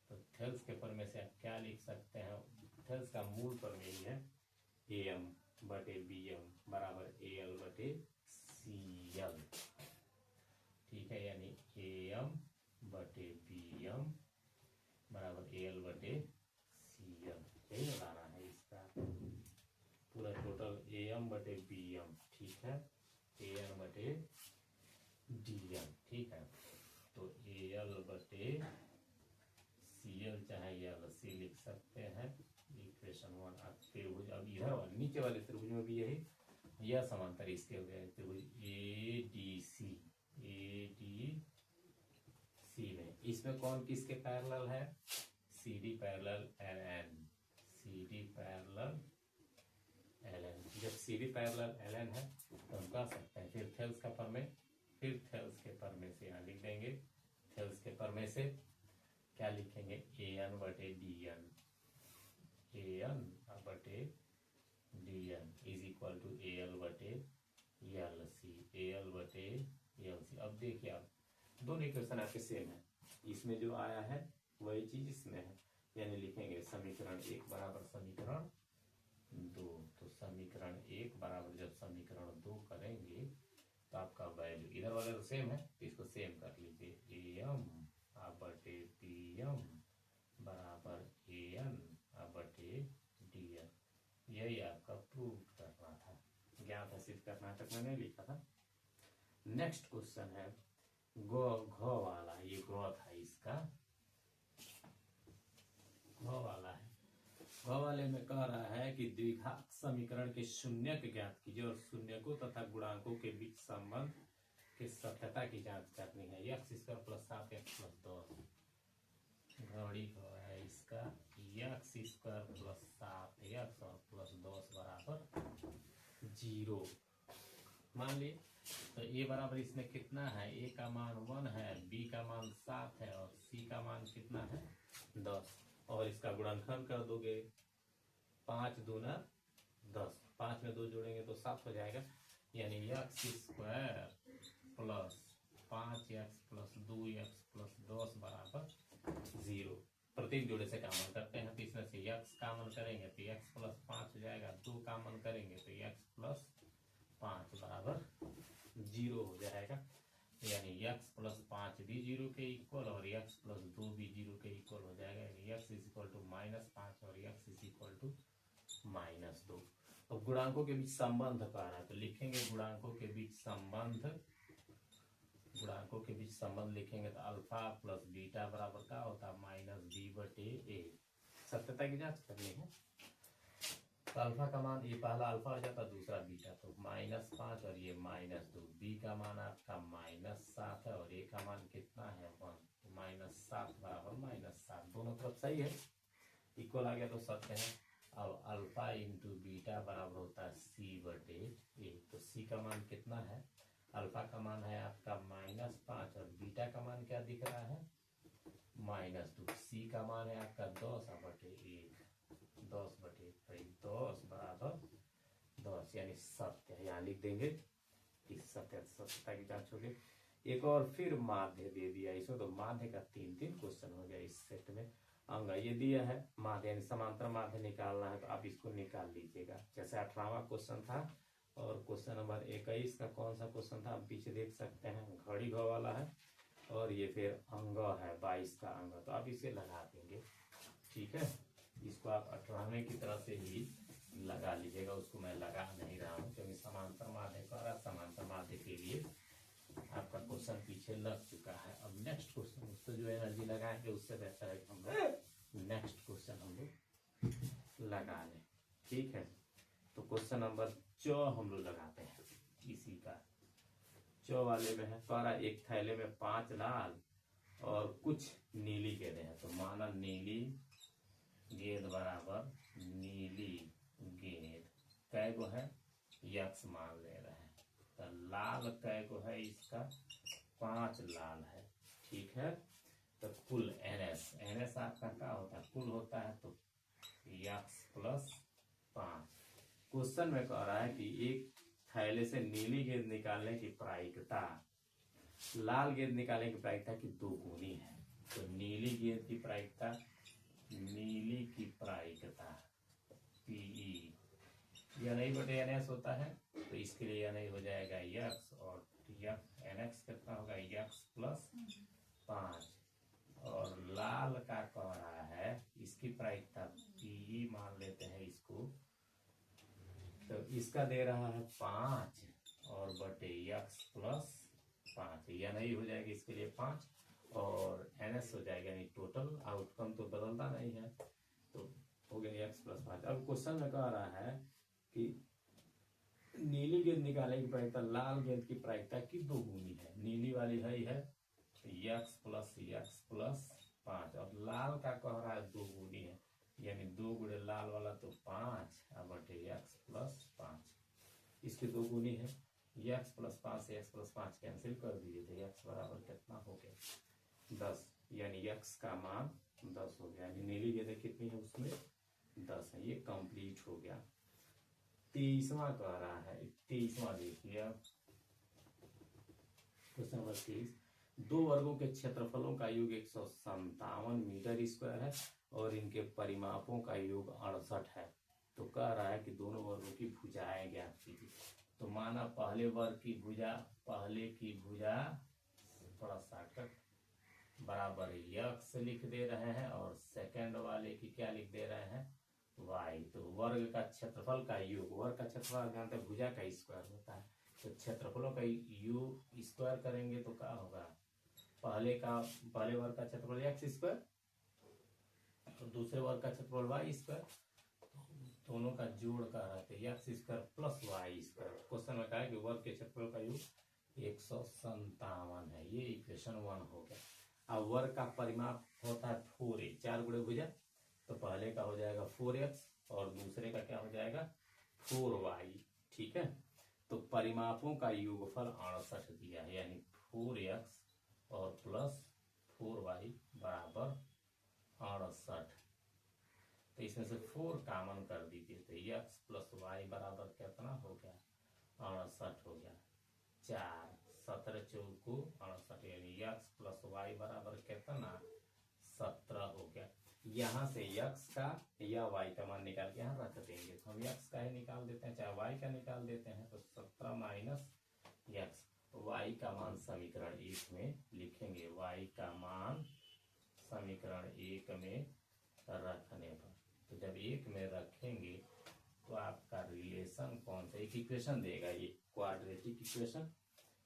तो थेल्स के प्रमेय से आप क्या लिख सकते हैं, थेल्स का मूल प्रमेय है ए एम बटे बी एम बराबर ए एल बटे सी एल। ठीक है, यानी ए एम बटे बी एम बराबर ए एल बटे सी एल, यही लगाना है इसका पूरा टोटल ए एम बटे बी एम। ठीक है, ए एन बटे डी एम। ठीक है, तो ए एल बटे सी एल चाहे यल सी लिख सकते हैं। इक्वेशन 1। अब त्रिभुज, अब इधर वाले नीचे वाले त्रिभुज में भी यही, यह समांतर इसके हो गए त्रिभुज A D C, A D C में इसमें कौन किसके पैरेलल है, C D parallel L N, C D parallel L N. जब C D parallel L N है तो हम कह सकते हैं फिर थेल्स का प्रमेय, फिर थेल्स के प्रमेय से यहाँ लिख देंगे। थेल्स के प्रमेय से क्या लिखेंगे, ए एन बटे डी एन, ए एन बटे D N is equal to A L बटे एल सी, ए एल बटे एल सी। अब देखिए आप दोनों इक्वेशन आपके सेम है, इसमें जो आया है वही चीज इसमें है, यानी लिखेंगे समीकरण 1 बराबर समीकरण 2। तो समीकरण 1 बराबर जब समीकरण 2 करेंगे तो आपका वैल्यू इधर वाले तो सेम है, तो इसको सेम कर लीजिए, ए एम बटे पी एम बराबर ए एन बटे डी एन। यही आपका प्रूव करना था, ज्ञात है सिद्ध करना तक मैंने लिखा था। नेक्स्ट क्वेश्चन है गो घ वाला, ये गो था इसका, घ वाला है। घ वाले में कह रहा है कि द्विघात समीकरण के शून्यक ज्ञात कीजिए और शून्यकों तथा गुणांकों के बीच संबंध की सत्यता की जांच करनी है। X square plus 7 x plus 10 घड़ी है इसका, एक्स स्क्वायर प्लस 7 एक्स और प्लस 10 बराबर 0 मान लिए। तो ए बराबर इसमें कितना है, ए का मान 1 है, बी का मान 7 है और सी का मान कितना है 10। और इसका गुणनखंड कर दोगे 5 दूना 10, 5 में 2 जोड़ेंगे तो 7 हो जाएगा, यानी x square plus 5x plus 2x plus 10 बराबर 0। प्रत्येक जोड़े से कॉमन करते हैं तो इसमें से x कॉमन करेंगे तो x प्लस 5 हो जाएगा, 2 कॉमन करेंगे तो x प्लस 5 बराबर 0 हो जाएगा, यानी x प्लस 5 भी 0 के इक्वल और x प्लस 2 भी 0 के इक्वल हो जाएगा, यानी x इज इक्वल टू -5 और x इज इक्वल टू -2। तो गुणांकों के बीच संबंध कह रहा है तो लिखेंगे गुणांकों के बीच संबंध, गुणांकों के बीच संबंध लिखेंगे तो अल्फा प्लस बीटा बराबर का होता है -b बटे a। सत्यता की जांच करनी है तो अल्फा का मान, ये पहला अल्फा हो जाता दूसरा बीटा, तो -5 और ये -2, बी का मान आपका -7 है और ए का मान कितना है 1, -7 बराबर -7, दोनों तरफ सही है, इक्वल आ गया तो सत्य है। अब अल्फा इंटू बीटा बराबर होता है सी बटे ए, तो सी का मान कितना है, अल्फा का मान है आपका -5 और बीटा का मान क्या दिख रहा है -2, सी का मान है आपका 10 बटे 1, 10 बटे 10 बराबर 10, यानी सत्य है, यहाँ लिख देंगे कि सत्यता की जांच होगी। एक और फिर माध्य दे दिया इसमें, तो माध्य का 3 क्वेश्चन हो गया इस सेट में। अंग ये दिया है माध्य, यानी समांतर माध्य निकालना है तो आप इसको निकाल लीजिएगा। जैसे 18वां क्वेश्चन था और क्वेश्चन नंबर 21 का कौन सा क्वेश्चन था आप पीछे देख सकते हैं, घड़ी घ वाला है और ये फिर अंग है 22 का अंग, तो आप इसे लगा देंगे। ठीक है, इसको आप 18वें की तरह से ही लगा लीजिएगा, उसको मैं लगा नहीं रहा हूँ क्योंकि समांतर माध्य का समांतर माध्य के लिए आपका क्वेश्चन पीछे लग चुका है। अब नेक्स्ट क्वेश्चन उस पर जो एनर्जी लगाएंगे उससे बेहतर है कि हम लोग नेक्स्ट क्वेश्चन हम लोग लगा लें। ठीक है, तो क्वेश्चन नंबर 4 हम लोग लगाते हैं। इसी का 4 वाले में है, द्वारा एक थैले में 5 लाल और कुछ नीली गेंदें हैं, तो माना नीली गेंद बराबर नीली गेंद कै गो है, यक्स मान ले रहे हैं। तो लाल कै गो है, इसका 5 लाल है। ठीक है, तो कुल एनएस, एनएस आपका क्या होता है, कुल होता है, तो यक्स प्लस 5। क्वेश्चन में कह रहा है कि एक थैले से नीली गेंद निकालने की प्रायिकता लाल गेंद निकालने की प्रायिकता की 2 गुनी है। तो नीली गेंद की प्रायिकता, नीली की प्रायिकता पीई यह नहीं बटे एनएस होता है, तो इसके लिए यह नहीं हो जाएगा यक्स, और एनएक्स कितना होगा, यक्स प्लस 5। और लाल का कह रहा है इसकी प्रायिकता पीई मान लेते हैं इसको, तो इसका दे रहा है 5 और बटे यक्स प्लस 5, यह नहीं हो जाएगा, इसके लिए 5 और एनएस हो जाएगा, यानी टोटल आउटकम तो बदलता नहीं है, तो हो गया एक्स प्लस 5। अब क्वेश्चन में कह रहा है कि नीली गेंद निकालने की प्रायिकता लाल गेंद की प्रायिकता की 2 गुनी है। नीली वाली है यक्स प्लस 5 और लाल का कह रहा है 2 गुनी है, यानी 2 गुणे लाल वाला तो 5 और बटे यक्स प्लस 5, इसकी 2 गुनी है। यक्स प्लस 5 से यक्स प्लस 5 कैंसिल कर दीजिए, तो यक्स बराबर कितना हो गया, 10, यानी यक्स का मान 10 हो गया, यानी नीली गेंद कितनी है उसमें 10 है। ये कंप्लीट हो गया। 23वां कह रहा है, 23वां देखिए क्वेश्चन नंबर 23, 2 वर्गों के क्षेत्रफलों का योग 157 मीटर स्क्वायर है और इनके परिमापों का योग 68 है। तो कह रहा है कि दोनों वर्गों की भुजाएं ज्ञात कीजिए। तो माना पहले वर्ग की भुजा, पहले की भुजा थोड़ा शॉर्टकट बराबर यक्स लिख दे रहे हैं और सेकंड वाले की क्या लिख दे रहे हैं, वाई। तो वर्ग का क्षेत्रफल का योग, वर्ग का क्षेत्रफल जानते हैं भुजा का स्क्वायर होता है, तो क्षेत्रफलों का योग स्क्वायर करेंगे तो क्या होगा, पहले वर्ग का क्षेत्रफल एक्स स्क्वायर और दूसरे वर्ग का क्षेत्रफल वाई स्क्वायर, दोनों का जोड़ का रहते हैं X square plus Y square. Question में कहा है कि वर्ग के क्षेत्रफल का योग 157 है, ये इक्वेशन 1 हो गया। अब वर्ग का परिमाप होता है 4a, 4 गुणे भुजा, तो पहले का हो जाएगा 4x और दूसरे का क्या हो जाएगा 4y। ठीक है, तो परिमापों का योगफल 68 दिया है, यानी 4x और प्लस 4y बराबर 68। तो इसमें से 4 कॉमन कर दीजिए, तो x प्लस वाई बराबर कितना हो गया 68 हो गया, 4 17 चौको 68, यानी x प्लस वाई बराबर कितना 17 हो गया। यहाँ से x का या y का मान निकाल के यहाँ रख देंगे, तो हम x का ही निकाल देते हैं चाहे y का निकाल देते हैं, तो 17 माइनस x, y का मान समीकरण 1 में लिखेंगे, y का मान समीकरण 1 में रखने पर, तो जब 1 में रखेंगे तो आपका रिलेशन कौन सा, एक इक्वेशन देगा, ये क्वाड्रेटिक इक्वेशन,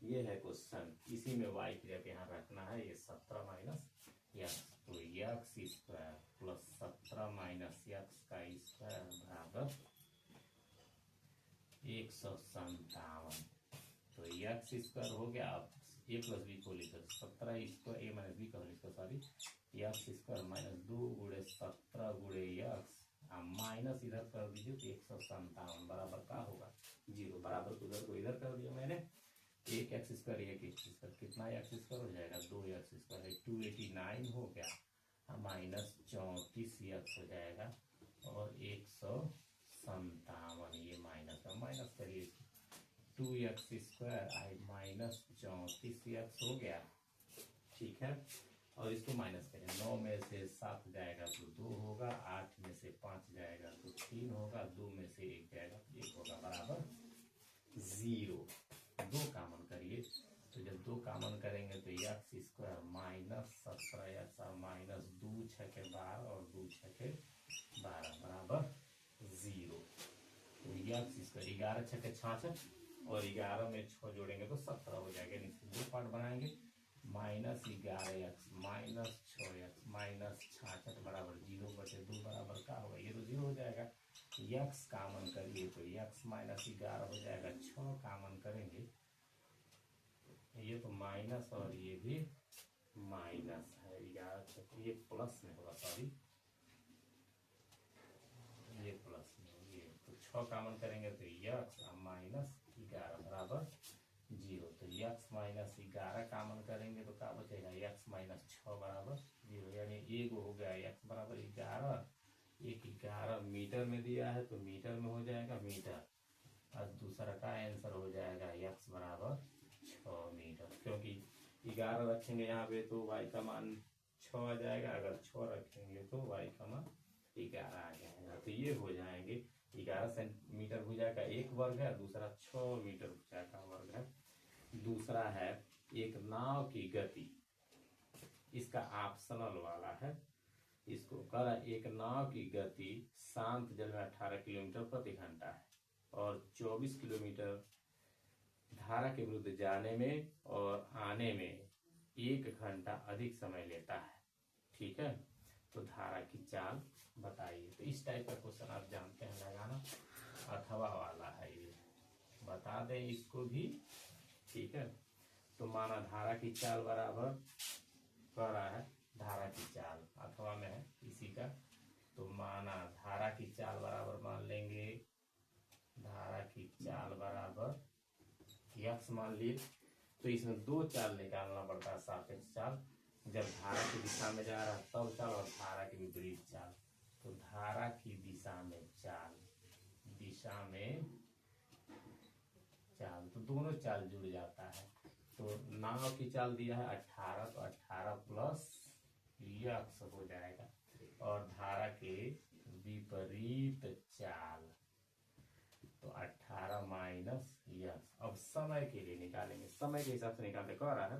ये है क्वेश्चन, इसी में y की जगह यहाँ रखना है, ये 17 माइनस x, तो x square plus 17 minus x का स्क्वायर बराबर 157। तो x स्क्वायर हो गया, अब a प्लस बी को लिखो 17 स्क्वायर a माइनस बी का लिखो, सॉरी x स्क्वायर माइनस 2 गुणे 17 गुणे x माइनस इधर कर दीजिए, तो 157 बराबर का होगा 0, बराबर को उधर को इधर कर दिया मैंने, एक एक्स स्क्वायर एक एक्स स्क्वायर, कितना एक्स स्क्वायर हो जाएगा 2x स्क्वायर, 289 हो गया, माइनस 34 एक्स हो जाएगा और 157, ये माइनस करिए, 2x स्क्वायर आई माइनस 34 एक्स हो गया। ठीक है, और इसको माइनस करें, 9 में से 7 जाएगा तो 2 होगा, 8 में से 5 जाएगा तो 3 होगा, 2 में से 1 जाएगा तो 1 होगा, बराबर यक्स स्क्वायर 11 छक्के 66 और 11 में 6 जोड़ेंगे तो 17 हो जाएगा। दो पार्ट बनाएंगे -11x माइनस 6x माइनस 66 बराबर 0/2 बराबर क्या होगा, ये तो 0 हो जाएगा। यक्स कॉमन करिए तो यक्स -11 हो जाएगा, 6 कॉमन करेंगे ये तो माइनस और ये भी माइनस है, 11 ये प्लस में होगा, सॉरी ये प्लस में हो, ये तो 6 कॉमन करेंगे तो यक्स -11 बराबर 0। तो यक्स -11 कॉमन करेंगे तो क्या बचेगा, यक्स -6 बराबर 0, यानी एक हो गया यक्स बराबर 11, एक 11 मीटर में दिया है तो मीटर में हो जाएगा मीटर, और दूसरा का आंसर हो जाएगा यक्स बराबर 6 मीटर, क्योंकि 11 रखेंगे यहाँ पे तो y का मान 6 आ जाएगा, अगर 6 रखेंगे तो y का मान 11 आ जाएगा। तो ये हो जाएंगे 11 सेंटीमीटर भुजा का एक वर्ग है, दूसरा 6 मीटर भुजा का वर्ग है। दूसरा है एक नाव की गति, इसका ऑप्शनल वाला है, इसको कह एक नाव की गति शांत जल में 18 किलोमीटर प्रति घंटा है और 24 किलोमीटर धारा के विरुद्ध जाने में और आने में 1 घंटा अधिक समय लेता है, ठीक है। तो धारा की चाल बताइए। तो इस टाइप का क्वेश्चन आप जानते हैं लगाना, अथवा वाला है ये, बता दें इसको भी, ठीक है। तो माना धारा की चाल बराबर कह रहा है, धारा की चाल अथवा में है इसी का, तो माना धारा की चाल बराबर मान लेंगे, धारा की चाल बराबर यक्स मान लिए। तो इसमें दो चाल निकालना पड़ता है, सापेक्ष चाल, जब धारा की दिशा में जा रहा है तब चाल, और धारा की विपरीत चाल। तो धारा की दिशा में चाल, दिशा में चाल, तो दोनों चाल जुड़ जाता है। तो नाव की चाल दिया है 18, तो 18 प्लस यक्स हो जाएगा, और धारा के विपरीत चाल तो 18 माइनस यक्स। अब समय के लिए निकालेंगे, समय के हिसाब से निकालते कह रहा है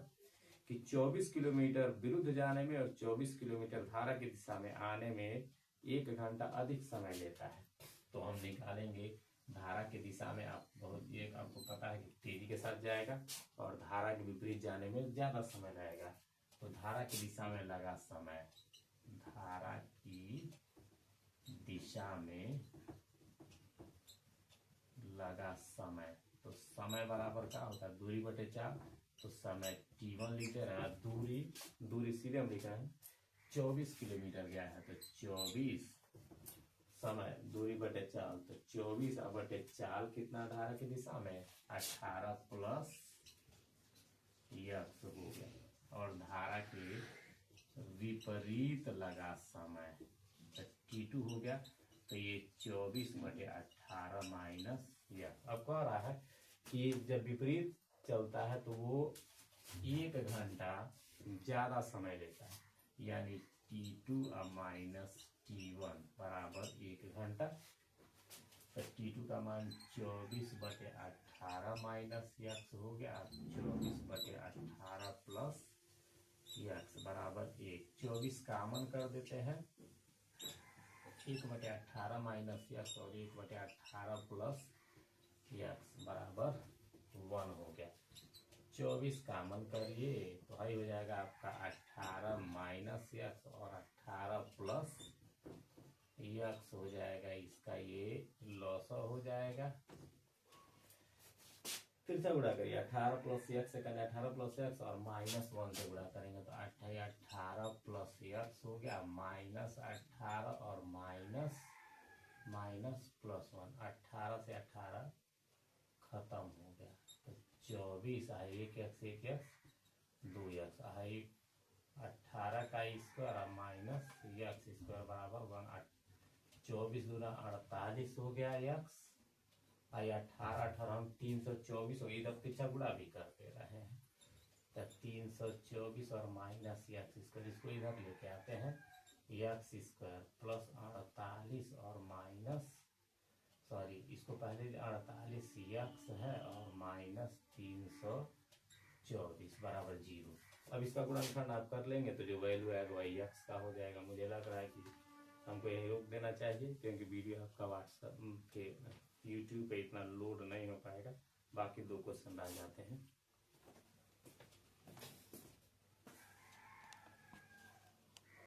कि 24 किलोमीटर विरुद्ध जाने में और 24 किलोमीटर धारा की दिशा में आने में 1 घंटा अधिक समय लेता है। तो हम निकालेंगे धारा की दिशा में, आप बहुत ये आपको पता है कि तेजी के साथ जाएगा, और धारा के विपरीत जाने में ज्यादा समय लगेगा। तो धारा की दिशा में लगा समय, धारा की दिशा में लगा समय, तो समय बराबर क्या होता है, दूरी बटे 4, तो समय t1 लिख रहे हैं, दूरी सीधे हम लिख रहे हैं 24 किलोमीटर गया है, तो 24 समय दूरी बटे 4, तो 24 बटे 4 कितना धारा की दिशा में 18 प्लस यक्स हो गया, और धारा के विपरीत लगा समय तो t2 हो गया, तो ये 24 बटे 18 माइनस यक्स। अब कह रहा है कि जब विपरीत चलता है तो वो 1 घंटा ज्यादा समय लेता है, यानी t2 माइनस t1 बराबर 1 घंटा। तो t2 का मान 24 बटे 18 माइनस यक्स हो गया, 24 बटे 18 प्लस यक्स बराबर 1। 24 कॉमन कर देते हैं, 1 बटे 18 माइनस यक्स और 1 बटे 18 प्लस यक्स बराबर 1 हो गया। 24 कॉमन करिए तो वही हो जाएगा आपका 18 माइनस यक्स और 18 प्लस यक्स हो जाएगा, इसका ये लॉस हो जाएगा। फिर से गुणा करिए, 18 प्लस यक्स से करें 18 प्लस यक्स और -1 से गुणा करेंगे तो 18 प्लस यक्स हो गया, -18 और माइनस प्लस 1, 18 से 18 खत्म हो गया, तो 24 आई 1 यक्स 2 यक्स आई 18 का स्क्वायर और माइनस यक्स स्क्वायर बराबर 1। 24 दूना 48 हो गया यक्स, आई 18 हम 324 हो, इधर पीछा गुणा भी करते रहे हैं, तो 324 और माइनस यक्स स्क्वायर, इसको इधर लेके आते हैं, यक्स स्क्वायर प्लस 48 और माइनस, सॉरी इसको पहले 48 यक्स है और माइनस 324 बराबर 0। अब इसका गुणनखंड आप कर लेंगे तो जो वैल्यू आएगा वही यक्स का हो जाएगा। मुझे लग रहा है कि हमको यही रोक देना चाहिए, क्योंकि वीडियो आपका व्हाट्सएप के यूट्यूब पे इतना लोड नहीं हो पाएगा, बाकी 2 क्वेश्चन रह जाते हैं।